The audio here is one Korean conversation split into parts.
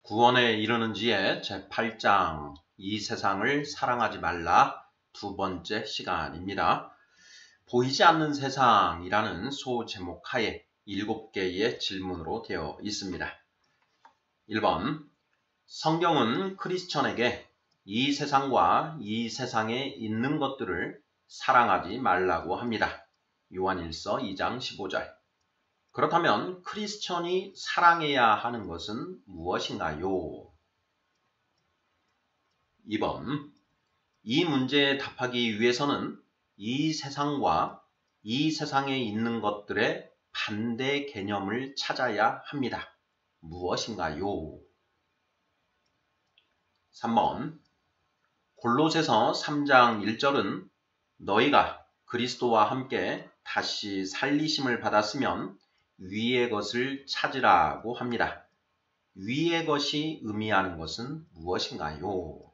구원에 이르는지에 제8장 이 세상을 사랑하지 말라 두 번째 시간입니다. 보이지 않는 세상이라는 소제목 하에 7개의 질문으로 되어 있습니다. 1번, 성경은 크리스천에게 이 세상과 이 세상에 있는 것들을 사랑하지 말라고 합니다. 요한일서 2장 15절. 그렇다면 크리스천이 사랑해야 하는 것은 무엇인가요? 2번, 이 문제에 답하기 위해서는 이 세상과 이 세상에 있는 것들의 반대 개념을 찾아야 합니다. 무엇인가요? 3번, 골로새서 3장 1절은 너희가 그리스도와 함께 다시 살리심을 받았으면 위의 것을 찾으라고 합니다. 위의 것이 의미하는 것은 무엇인가요?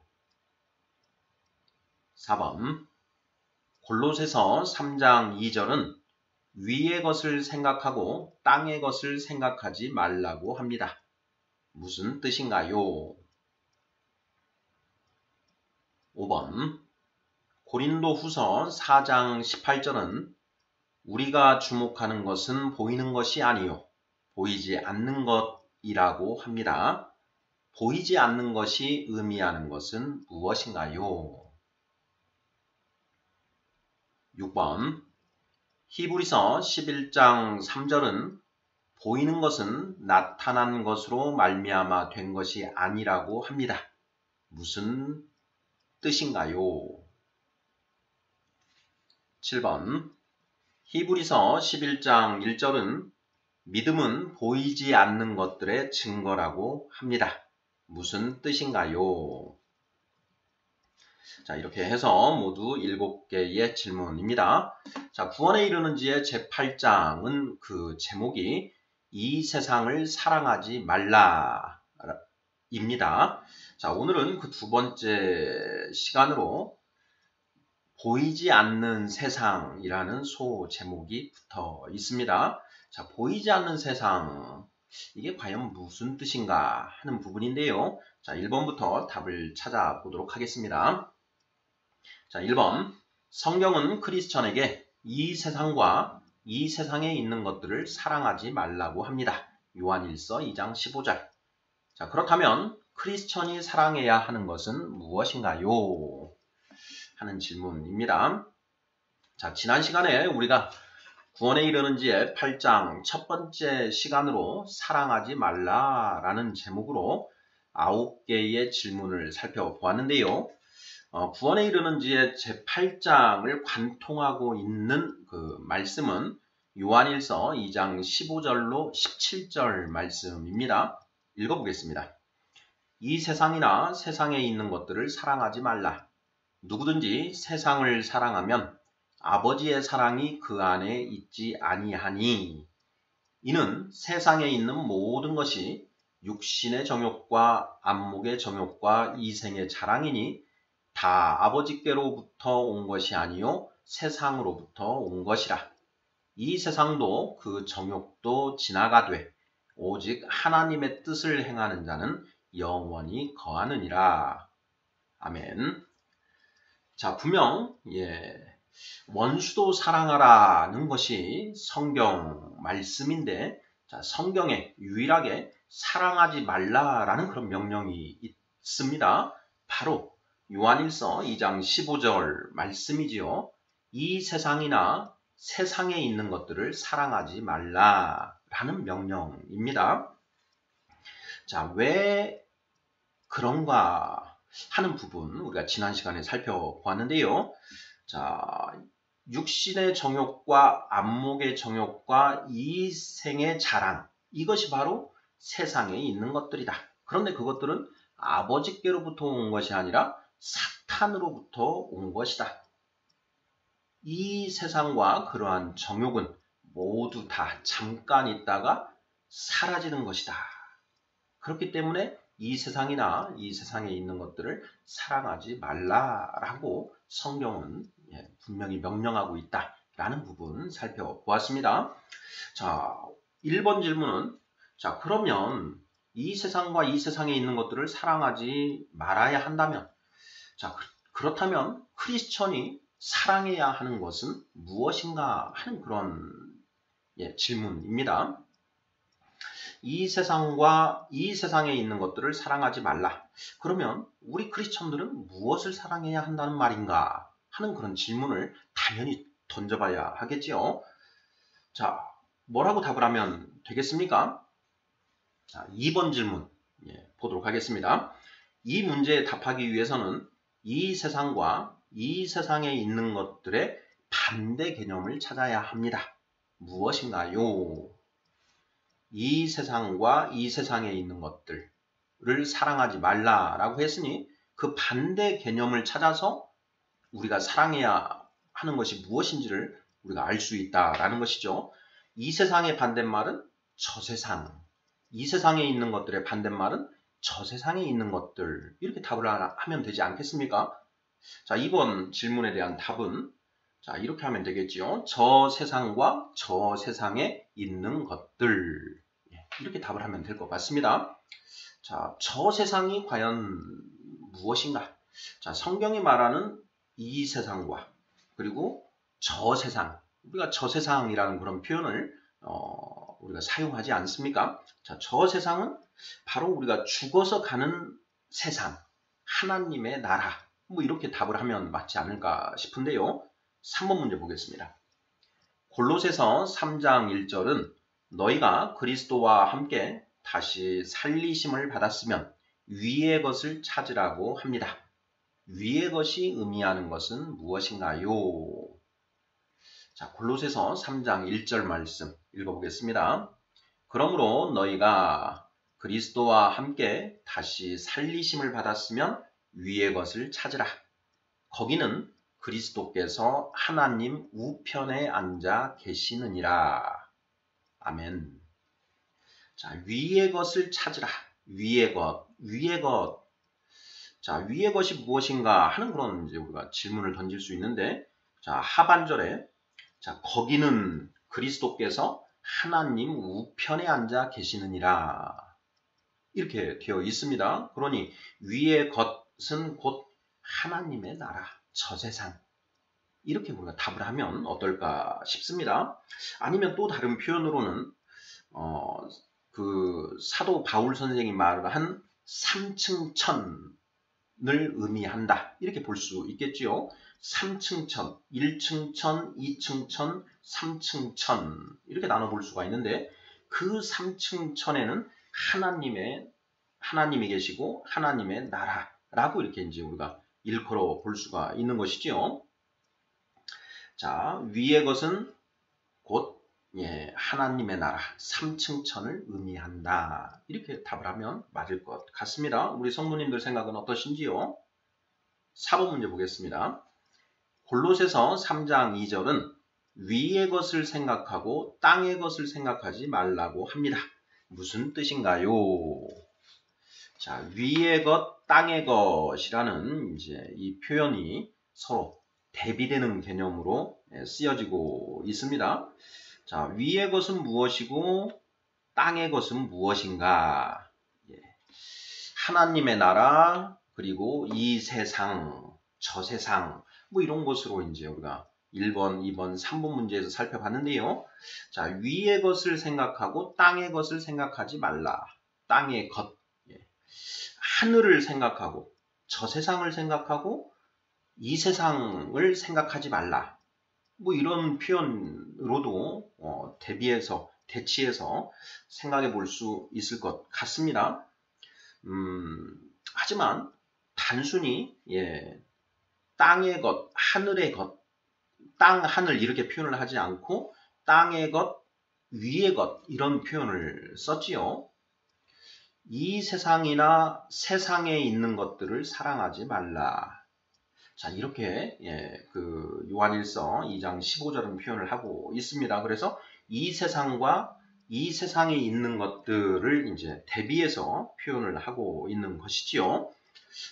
4번, 골로새서 3장 2절은 위의 것을 생각하고 땅의 것을 생각하지 말라고 합니다. 무슨 뜻인가요? 5번, 고린도후서 4장 18절은 우리가 주목하는 것은 보이는 것이 아니요 보이지 않는 것이라고 합니다. 보이지 않는 것이 의미하는 것은 무엇인가요? 6번, 히브리서 11장 3절은 보이는 것은 나타난 것으로 말미암아 된 것이 아니라고 합니다. 무슨 뜻인가요? 7번, 히브리서 11장 1절은 믿음은 보이지 않는 것들의 증거라고 합니다. 무슨 뜻인가요? 자, 이렇게 해서 모두 7개의 질문입니다. 자, 구원에 이르는지의 제8장은 그 제목이 이 세상을 사랑하지 말라 입니다. 자, 오늘은 그 두 번째 시간으로 보이지 않는 세상이라는 소제목이 붙어 있습니다. 자, 보이지 않는 세상, 이게 과연 무슨 뜻인가 하는 부분인데요. 자, 1번부터 답을 찾아보도록 하겠습니다. 자, 1번, 성경은 크리스천에게 이 세상과 이 세상에 있는 것들을 사랑하지 말라고 합니다. 요한일서 2장 15절. 자, 그렇다면 크리스천이 사랑해야 하는 것은 무엇인가요? 하는 질문입니다. 자, 지난 시간에 우리가 구원에 이르는지의 8장 첫 번째 시간으로 사랑하지 말라라는 제목으로 9개의 질문을 살펴보았는데요. 구원에 이르는지의 제8장을 관통하고 있는 그 말씀은 요한일서 2장 15절로 17절 말씀입니다. 읽어보겠습니다. 이 세상이나 세상에 있는 것들을 사랑하지 말라. 누구든지 세상을 사랑하면 아버지의 사랑이 그 안에 있지 아니하니 이는 세상에 있는 모든 것이 육신의 정욕과 안목의 정욕과 이생의 자랑이니 다 아버지께로부터 온 것이 아니요 세상으로부터 온 것이라. 이 세상도 그 정욕도 지나가되 오직 하나님의 뜻을 행하는 자는 영원히 거하느니라. 아멘. 자, 분명 원수도 사랑하라는 것이 성경 말씀인데, 자, 성경에 유일하게 사랑하지 말라라는 그런 명령이 있습니다. 바로 요한일서 2장 15절 말씀이지요. 이 세상이나 세상에 있는 것들을 사랑하지 말라라는 명령입니다. 자, 왜 그런가 하는 부분 우리가 지난 시간에 살펴보았는데요. 자, 육신의 정욕과 안목의 정욕과 이생의 자랑, 이것이 바로 세상에 있는 것들이다. 그런데 그것들은 아버지께로부터 온 것이 아니라 사탄으로부터 온 것이다. 이 세상과 그러한 정욕은 모두 다 잠깐 있다가 사라지는 것이다. 그렇기 때문에 이 세상이나 이 세상에 있는 것들을 사랑하지 말라라고 성경은 분명히 명령하고 있다라는 부분 살펴보았습니다. 자, 1번 질문은 자, 그러면 이 세상과 이 세상에 있는 것들을 사랑하지 말아야 한다면, 자, 그렇다면 크리스천이 사랑해야 하는 것은 무엇인가 하는 그런 질문입니다. 이 세상과 이 세상에 있는 것들을 사랑하지 말라. 그러면 우리 크리스천들은 무엇을 사랑해야 한다는 말인가 하는 그런 질문을 당연히 던져봐야 하겠지요. 자, 뭐라고 답을 하면 되겠습니까? 자, 2번 질문 보도록 하겠습니다. 이 문제에 답하기 위해서는 이 세상과 이 세상에 있는 것들의 반대 개념을 찾아야 합니다. 무엇인가요? 이 세상과 이 세상에 있는 것들을 사랑하지 말라라고 했으니 그 반대 개념을 찾아서 우리가 사랑해야 하는 것이 무엇인지를 우리가 알 수 있다라는 것이죠. 이 세상의 반대말은 저 세상, 이 세상에 있는 것들의 반대말은 저 세상에 있는 것들, 이렇게 답을 하면 되지 않겠습니까? 자, 이번 질문에 대한 답은 자, 이렇게 하면 되겠지요. 저 세상과 저 세상에 있는 것들, 이렇게 답을 하면 될 것 같습니다. 자, 저 세상이 과연 무엇인가? 자, 성경이 말하는 이 세상과 그리고 저 세상, 우리가 저 세상이라는 그런 표현을 우리가 사용하지 않습니까? 자, 저 세상은 바로 우리가 죽어서 가는 세상, 하나님의 나라, 뭐 이렇게 답을 하면 맞지 않을까 싶은데요. 3번 문제 보겠습니다. 골로새서 3장 1절은 너희가 그리스도와 함께 다시 살리심을 받았으면 위의 것을 찾으라고 합니다. 위의 것이 의미하는 것은 무엇인가요? 자, 골로새서 3장 1절 말씀 읽어보겠습니다. 그러므로 너희가 그리스도와 함께 다시 살리심을 받았으면 위의 것을 찾으라. 거기는 그리스도께서 하나님 우편에 앉아 계시느니라. 아멘. 자, 위의 것을 찾으라. 위의 것, 위의 것. 자, 위의 것이 무엇인가 하는 그런 이제 우리가 질문을 던질 수 있는데, 자, 하반절에 자, 거기는 그리스도께서 하나님 우편에 앉아 계시느니라. 이렇게 되어 있습니다. 그러니 위의 것은 곧 하나님의 나라, 저 세상. 이렇게 우리가 답을 하면 어떨까 싶습니다. 아니면 또 다른 표현으로는 그 사도 바울 선생이 말한 3층 천을 의미한다. 이렇게 볼 수 있겠지요. 3층 천, 1층 천, 2층 천, 3층 천 이렇게 나눠볼 수가 있는데 그 3층 천에는 하나님이 계시고 하나님의 나라라고 이렇게 이제 우리가 일컬어 볼 수가 있는 것이지요. 자, 위의 것은 곧 하나님의 나라 3층 천을 의미한다. 이렇게 답을 하면 맞을 것 같습니다. 우리 성도님들 생각은 어떠신지요? 4번 문제 보겠습니다. 골로새서 3장 2절은 위의 것을 생각하고 땅의 것을 생각하지 말라고 합니다. 무슨 뜻인가요? 자, 위의 것, 땅의 것이라는 이제 이 표현이 서로 대비되는 개념으로 쓰여지고 있습니다. 자, 위의 것은 무엇이고 땅의 것은 무엇인가? 하나님의 나라 그리고 이 세상, 저 세상 뭐 이런 것으로 이제 우리가 1번, 2번, 3번 문제에서 살펴봤는데요. 자, 위의 것을 생각하고 땅의 것을 생각하지 말라. 땅의 것, 하늘을 생각하고 저 세상을 생각하고 이 세상을 생각하지 말라. 뭐 이런 표현으로도 대치해서 생각해 볼 수 있을 것 같습니다. 하지만 단순히 땅의 것, 하늘의 것, 땅, 하늘 이렇게 표현을 하지 않고 땅의 것, 위의 것 이런 표현을 썼지요. 이 세상이나 세상에 있는 것들을 사랑하지 말라. 자, 이렇게 그 요한일서 2장 15절은 표현을 하고 있습니다. 그래서 이 세상과 이 세상에 있는 것들을 이제 대비해서 표현을 하고 있는 것이지요.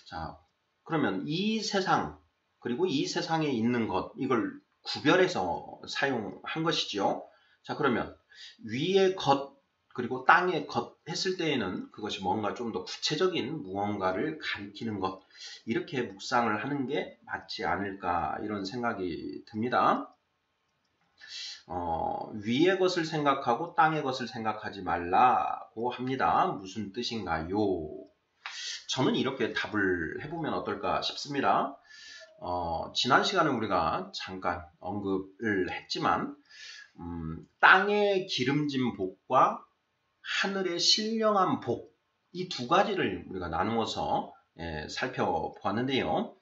자, 그러면 이 세상 그리고 이 세상에 있는 것 이걸 구별해서 사용한 것이지요. 자, 그러면 위의 것 그리고 땅의 것 했을 때에는 그것이 뭔가 좀 더 구체적인 무언가를 가리키는 것, 이렇게 묵상을 하는 게 맞지 않을까 이런 생각이 듭니다. 위의 것을 생각하고 땅의 것을 생각하지 말라고 합니다. 무슨 뜻인가요? 저는 이렇게 답을 해보면 어떨까 싶습니다. 지난 시간에 우리가 잠깐 언급을 했지만 땅의 기름진 복과 하늘의 신령한 복, 이 두 가지를 우리가 나누어서 살펴보았는데요.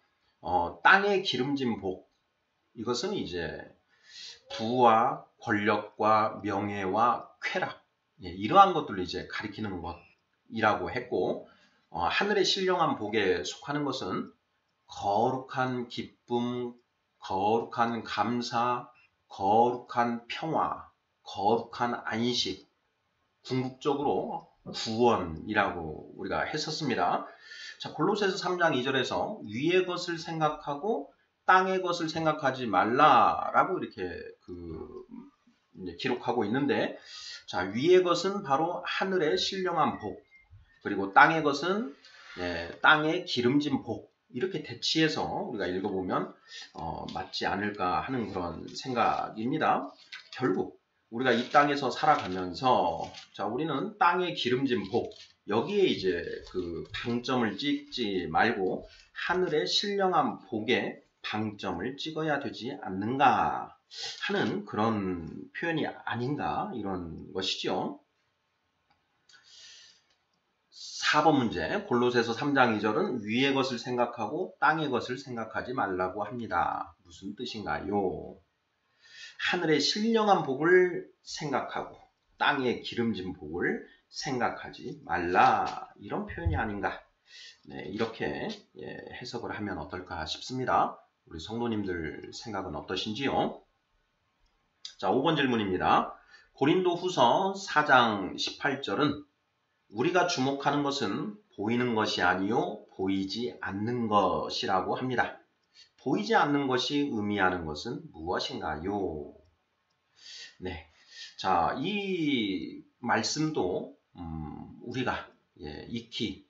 땅의 기름진 복, 이것은 이제 부와 권력과 명예와 쾌락, 이러한 것들을 이제 가리키는 것이라고 했고, 하늘의 신령한 복에 속하는 것은 거룩한 기쁨, 거룩한 감사, 거룩한 평화, 거룩한 안식, 궁극적으로 구원이라고 우리가 했었습니다. 자, 골로새서 3장 2절에서 위의 것을 생각하고 땅의 것을 생각하지 말라라고 이렇게 기록하고 있는데, 자, 위의 것은 바로 하늘의 신령한 복, 그리고 땅의 것은 땅의 기름진 복, 이렇게 대치해서 우리가 읽어보면 맞지 않을까 하는 그런 생각입니다. 결국 우리가 이 땅에서 살아가면서, 자, 우리는 땅의 기름진 복, 여기에 이제 방점을 찍지 말고 하늘의 신령한 복에 방점을 찍어야 되지 않는가 하는 그런 표현이 아닌가, 이런 것이죠. 4번 문제, 골로새서 3장 2절은 위의 것을 생각하고 땅의 것을 생각하지 말라고 합니다. 무슨 뜻인가요? 하늘의 신령한 복을 생각하고 땅의 기름진 복을 생각하지 말라, 이런 표현이 아닌가, 이렇게 해석을 하면 어떨까 싶습니다. 우리 성도님들 생각은 어떠신지요? 자, 5번 질문입니다. 고린도후서 4장 18절은 우리가 주목하는 것은 보이는 것이 아니요 보이지 않는 것이라고 합니다. 보이지 않는 것이 의미하는 것은 무엇인가요? 네, 자, 이 말씀도 우리가 익히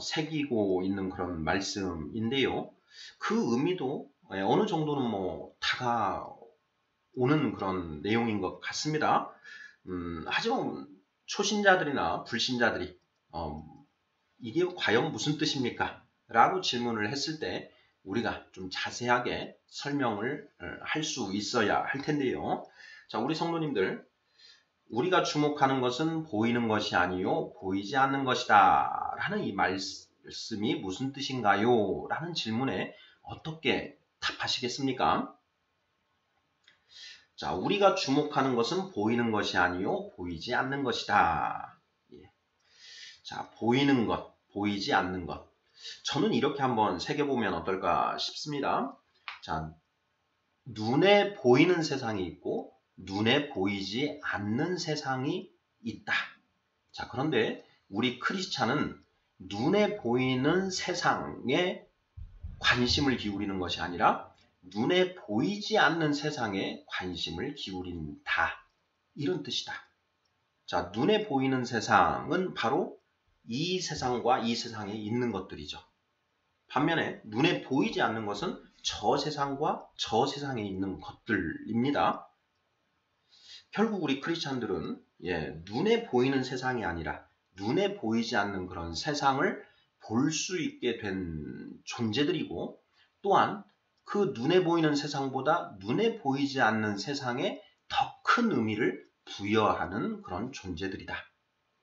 새기고 있는 그런 말씀인데요. 그 의미도 어느 정도는 다가오는 그런 내용인 것 같습니다. 하지만 초신자들이나 불신자들이 이게 과연 무슨 뜻입니까? 라고 질문을 했을 때 우리가 좀 자세하게 설명을 할 수 있어야 할 텐데요. 자, 우리 성도님들, 우리가 주목하는 것은 보이는 것이 아니요 보이지 않는 것이다 라는 이 말씀이 무슨 뜻인가요? 라는 질문에 어떻게 답하시겠습니까? 자, 우리가 주목하는 것은 보이는 것이 아니요 보이지 않는 것이다. 자, 보이는 것, 보이지 않는 것. 저는 이렇게 한번 새겨보면 어떨까 싶습니다. 자, 눈에 보이는 세상이 있고 눈에 보이지 않는 세상이 있다. 자, 그런데 우리 크리스찬은 눈에 보이는 세상에 관심을 기울이는 것이 아니라 눈에 보이지 않는 세상에 관심을 기울인다, 이런 뜻이다. 자, 눈에 보이는 세상은 바로 이 세상과 이 세상에 있는 것들이죠. 반면에 눈에 보이지 않는 것은 저 세상과 저 세상에 있는 것들입니다. 결국 우리 크리스찬들은 눈에 보이는 세상이 아니라 눈에 보이지 않는 그런 세상을 볼 수 있게 된 존재들이고, 또한 그 눈에 보이는 세상보다 눈에 보이지 않는 세상에 더 큰 의미를 부여하는 그런 존재들이다.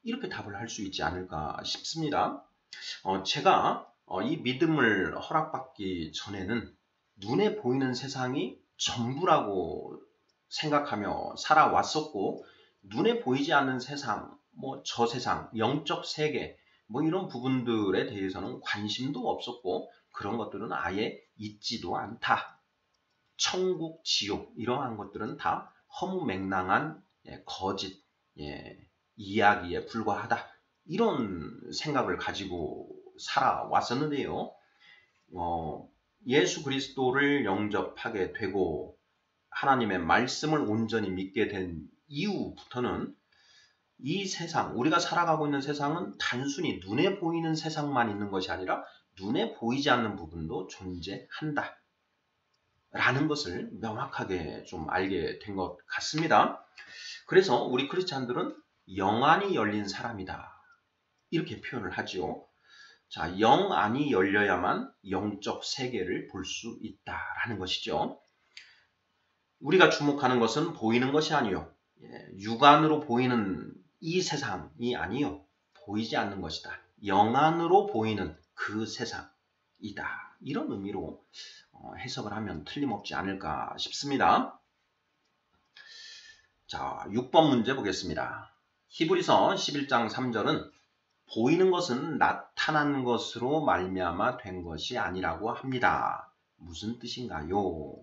이렇게 답을 할 수 있지 않을까 싶습니다. 제가 이 믿음을 허락받기 전에는 눈에 보이는 세상이 전부라고 생각하며 살아왔었고, 눈에 보이지 않는 세상, 저 세상, 영적 세계, 이런 부분들에 대해서는 관심도 없었고, 그런 것들은 아예 있지도 않다. 천국, 지옥, 이러한 것들은 다 허무맹랑한 거짓 이야기에 불과하다, 이런 생각을 가지고 살아왔었는데요. 예수 그리스도를 영접하게 되고 하나님의 말씀을 온전히 믿게 된 이후부터는 이 세상, 우리가 살아가고 있는 세상은 단순히 눈에 보이는 세상만 있는 것이 아니라 눈에 보이지 않는 부분도 존재한다 라는 것을 명확하게 좀 알게 된 것 같습니다. 그래서 우리 크리스찬들은 영안이 열린 사람이다 이렇게 표현을 하죠. 자, 영안이 열려야만 영적 세계를 볼 수 있다라는 것이죠. 우리가 주목하는 것은 보이는 것이 아니요, 육안으로 보이는 이 세상이 아니요, 보이지 않는 것이다. 영안으로 보이는 그 세상이다. 이런 의미로 해석을 하면 틀림없지 않을까 싶습니다. 자, 6번 문제 보겠습니다. 히브리서 11장 3절은 보이는 것은 나타난 것으로 말미암아 된 것이 아니라고 합니다. 무슨 뜻인가요?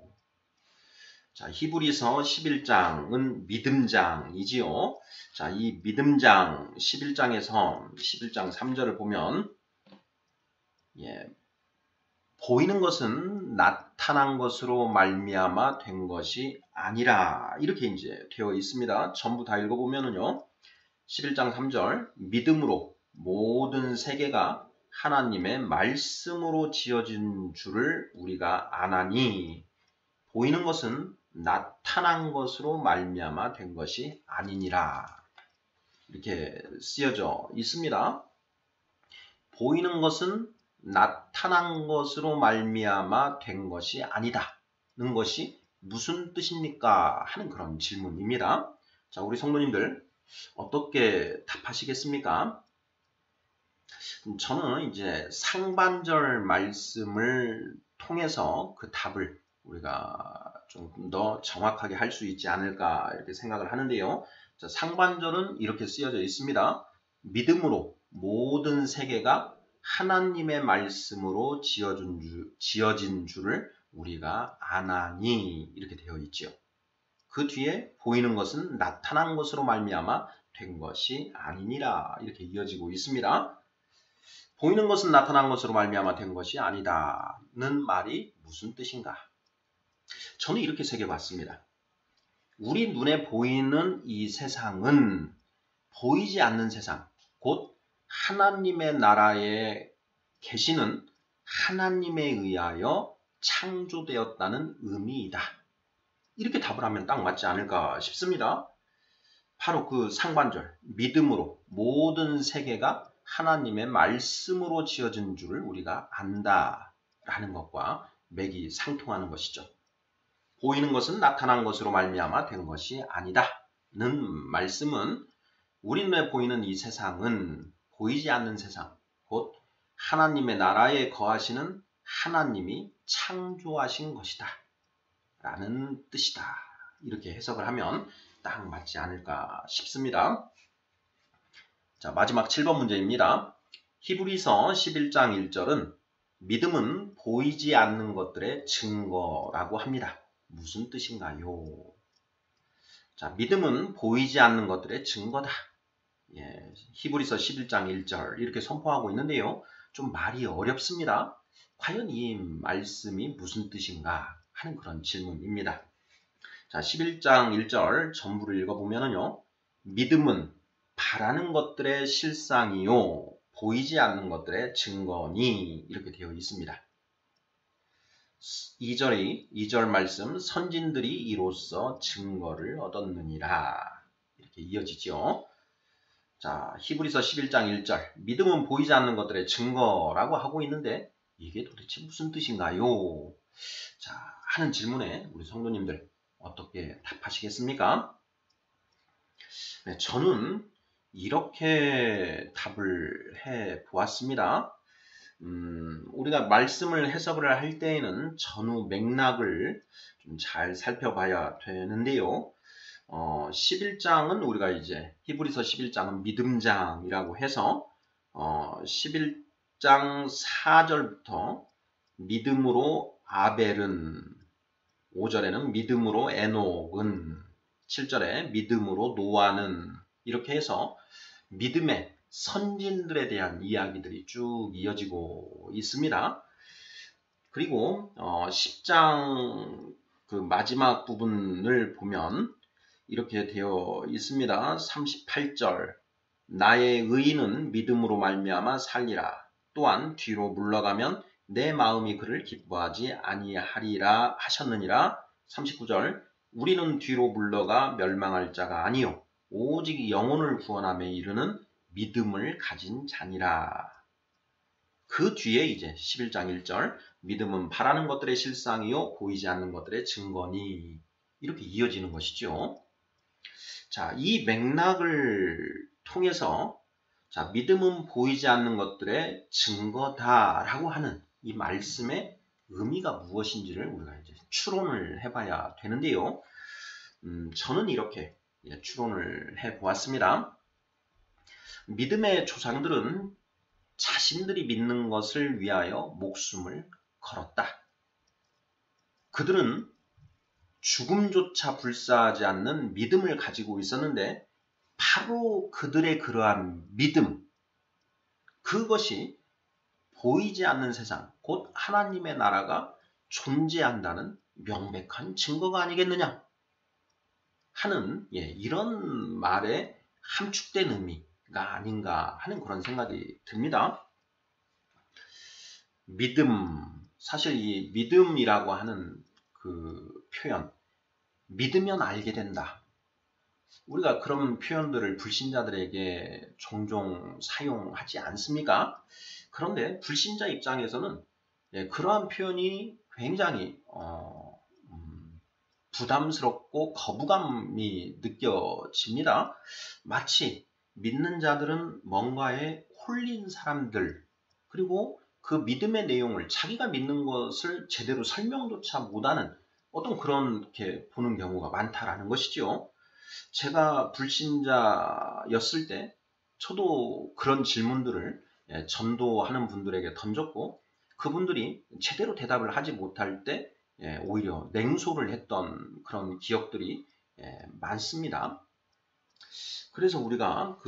자, 히브리서 11장은 믿음장이지요. 자, 이 믿음장 11장에서 11장 3절을 보면 보이는 것은 나타난 것으로 말미암아 된 것이 아니라 이렇게 이제 되어 있습니다. 전부 다 읽어보면은요. 11장 3절 믿음으로 모든 세계가 하나님의 말씀으로 지어진 줄을 우리가 아나니 보이는 것은 나타난 것으로 말미암아 된 것이 아니니라 이렇게 쓰여져 있습니다. 보이는 것은 나타난 것으로 말미암아 된 것이 아니다는 것이 무슨 뜻입니까? 하는 그런 질문입니다. 자, 우리 성도님들 어떻게 답하시겠습니까? 저는 이제 상반절 말씀을 통해서 그 답을 우리가 조금 더 정확하게 할 수 있지 않을까 이렇게 생각을 하는데요. 자, 상반절은 이렇게 쓰여져 있습니다. 믿음으로 모든 세계가 하나님의 말씀으로 지어진 줄을 우리가 아나니 이렇게 되어 있죠. 그 뒤에 보이는 것은 나타난 것으로 말미암아 된 것이 아니니라 이렇게 이어지고 있습니다. 보이는 것은 나타난 것으로 말미암아 된 것이 아니다는 말이 무슨 뜻인가? 저는 이렇게 새겨봤습니다. 우리 눈에 보이는 이 세상은 보이지 않는 세상, 곧 하나님의 나라에 계시는 하나님에 의하여 창조되었다는 의미이다. 이렇게 답을 하면 딱 맞지 않을까 싶습니다. 바로 그 상반절, 믿음으로 모든 세계가 하나님의 말씀으로 지어진 줄을 우리가 안다라는 것과 맥이 상통하는 것이죠. 보이는 것은 나타난 것으로 말미암아 된 것이 아니다는 말씀은 우리 눈에 보이는 이 세상은 보이지 않는 세상, 곧 하나님의 나라에 거하시는 하나님이 창조하신 것이다 라는 뜻이다. 이렇게 해석을 하면 딱 맞지 않을까 싶습니다. 자, 마지막 7번 문제입니다. 히브리서 11장 1절은 믿음은 보이지 않는 것들의 증거라고 합니다. 무슨 뜻인가요? 자, 믿음은 보이지 않는 것들의 증거다. 히브리서 11장 1절 이렇게 선포하고 있는데요. 좀 말이 어렵습니다. 과연 이 말씀이 무슨 뜻인가 하는 그런 질문입니다. 자, 11장 1절 전부를 읽어보면요. 믿음은 바라는 것들의 실상이요 보이지 않는 것들의 증거니 이렇게 되어 있습니다. 2절 말씀 선진들이 이로써 증거를 얻었느니라 이렇게 이어지죠. 자, 히브리서 11장 1절 믿음은 보이지 않는 것들의 증거라고 하고 있는데 이게 도대체 무슨 뜻인가요? 자, 하는 질문에 우리 성도님들 어떻게 답하시겠습니까? 네, 저는 이렇게 답을 해 보았습니다. 우리가 말씀을 해석을 할 때에는 전후 맥락을 좀 잘 살펴봐야 되는데요. 11장은 우리가 이제 히브리서 11장은 믿음장이라고 해서 11장 4절부터 믿음으로 아벨은 5절에는 믿음으로 에녹은 7절에 믿음으로 노아는 이렇게 해서 믿음의 선진들에 대한 이야기들이 쭉 이어지고 있습니다. 그리고 10장 그 마지막 부분을 보면 이렇게 되어 있습니다. 38절 나의 의인은 믿음으로 말미암아 살리라. 또한 뒤로 물러가면 내 마음이 그를 기뻐하지 아니하리라 하셨느니라. 39절 우리는 뒤로 물러가 멸망할 자가 아니요 오직 영혼을 구원함에 이르는 믿음을 가진 자니라. 그 뒤에 이제 11장 1절 믿음은 바라는 것들의 실상이요 보이지 않는 것들의 증거니 이렇게 이어지는 것이죠. 자, 이 맥락을 통해서 자, 믿음은 보이지 않는 것들의 증거다라고 하는 이 말씀의 의미가 무엇인지를 우리가 이제 추론을 해봐야 되는데요. 저는 이렇게 추론을 해보았습니다. 믿음의 조상들은 자신들이 믿는 것을 위하여 목숨을 걸었다. 그들은 죽음조차 불사하지 않는 믿음을 가지고 있었는데 바로 그들의 그러한 믿음, 그것이 보이지 않는 세상, 곧 하나님의 나라가 존재한다는 명백한 증거가 아니겠느냐 하는 이런 말에 함축된 의미가 아닌가 하는 그런 생각이 듭니다. 믿음, 사실 이 믿음이라고 하는 그 표현, 믿으면 알게 된다. 우리가 그런 표현들을 불신자들에게 종종 사용하지 않습니까? 그런데 불신자 입장에서는 그러한 표현이 굉장히 부담스럽고 거부감이 느껴집니다. 마치 믿는 자들은 뭔가에 홀린 사람들, 그리고 그 믿음의 내용을 자기가 믿는 것을 제대로 설명조차 못하는 어떤 그렇게 보는 경우가 많다라는 것이죠. 제가 불신자였을 때 저도 그런 질문들을 전도하는 분들에게 던졌고 그분들이 제대로 대답을 하지 못할 때 오히려 냉소를 했던 그런 기억들이 많습니다. 그래서 우리가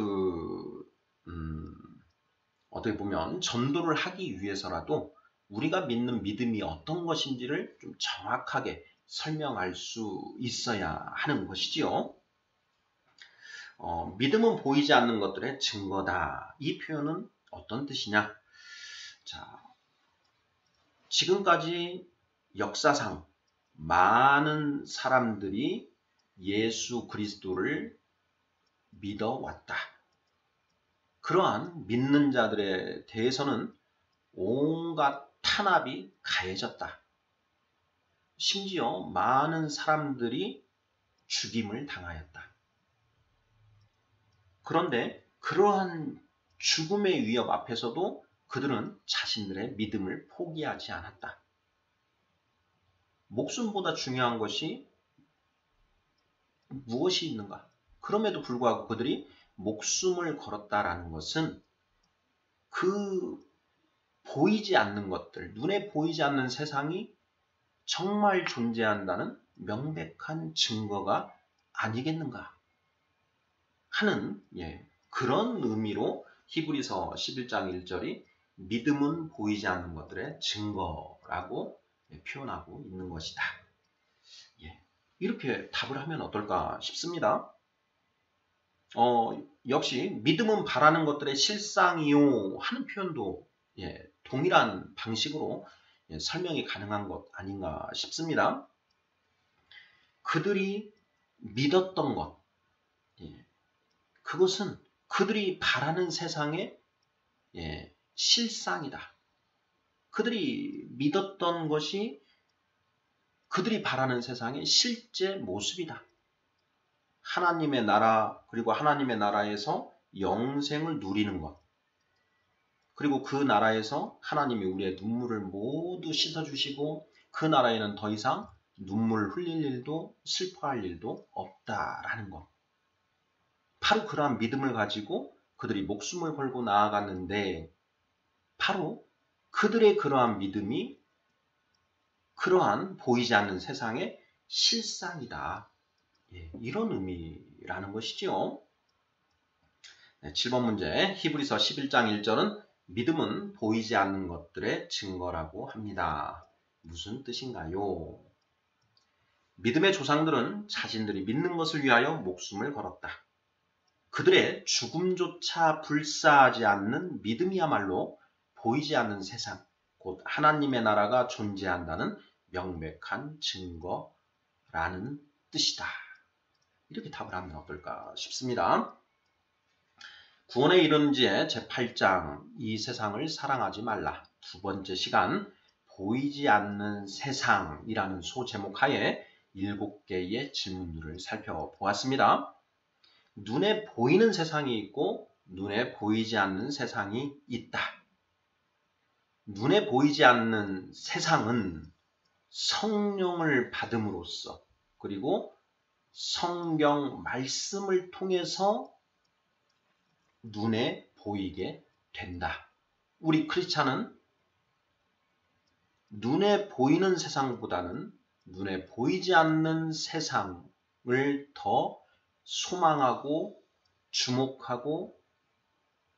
어떻게 보면 전도를 하기 위해서라도 우리가 믿는 믿음이 어떤 것인지를 좀 정확하게 설명할 수 있어야 하는 것이지요. 믿음은 보이지 않는 것들의 증거다. 이 표현은 어떤 뜻이냐? 자, 지금까지 역사상 많은 사람들이 예수 그리스도를 믿어왔다. 그러한 믿는 자들에 대해서는 온갖 탄압이 가해졌다. 심지어 많은 사람들이 죽임을 당하였다. 그런데 그러한 죽음의 위협 앞에서도 그들은 자신들의 믿음을 포기하지 않았다. 목숨보다 중요한 것이 무엇이 있는가? 그럼에도 불구하고 그들이 목숨을 걸었다라는 것은 그 보이지 않는 것들, 눈에 보이지 않는 세상이 정말 존재한다는 명백한 증거가 아니겠는가 하는 그런 의미로 히브리서 11장 1절이 믿음은 보이지 않는 것들의 증거라고 표현하고 있는 것이다. 이렇게 답을 하면 어떨까 싶습니다. 역시 믿음은 바라는 것들의 실상이요 하는 표현도 동일한 방식으로 설명이 가능한 것 아닌가 싶습니다. 그들이 믿었던 것, 그것은 그들이 바라는 세상의 실상이다. 그들이 믿었던 것이 그들이 바라는 세상의 실제 모습이다. 하나님의 나라, 그리고 하나님의 나라에서 영생을 누리는 것, 그리고 그 나라에서 하나님이 우리의 눈물을 모두 씻어주시고 그 나라에는 더 이상 눈물 흘릴 일도 슬퍼할 일도 없다라는 것. 바로 그러한 믿음을 가지고 그들이 목숨을 걸고 나아갔는데 바로 그들의 그러한 믿음이 그러한 보이지 않는 세상의 실상이다. 이런 의미라는 것이죠. 7번 문제 히브리서 11장 1절은 믿음은 보이지 않는 것들의 증거라고 합니다. 무슨 뜻인가요? 믿음의 조상들은 자신들이 믿는 것을 위하여 목숨을 걸었다. 그들의 죽음조차 불사하지 않는 믿음이야말로 보이지 않는 세상, 곧 하나님의 나라가 존재한다는 명백한 증거라는 뜻이다. 이렇게 답을 하면 어떨까 싶습니다. 구원에 이르는지에 제8장 이 세상을 사랑하지 말라. 두 번째 시간 보이지 않는 세상이라는 소제목 하에 7개의 질문들을 살펴보았습니다. 눈에 보이는 세상이 있고 눈에 보이지 않는 세상이 있다. 눈에 보이지 않는 세상은 성령을 받음으로써 그리고 성경 말씀을 통해서 눈에 보이게 된다. 우리 크리스찬은 눈에 보이는 세상보다는 눈에 보이지 않는 세상을 더 소망하고 주목하고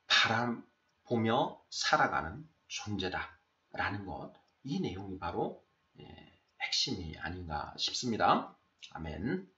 바라보며 살아가는 존재다라는 것, 이 내용이 바로 핵심이 아닌가 싶습니다. 아멘.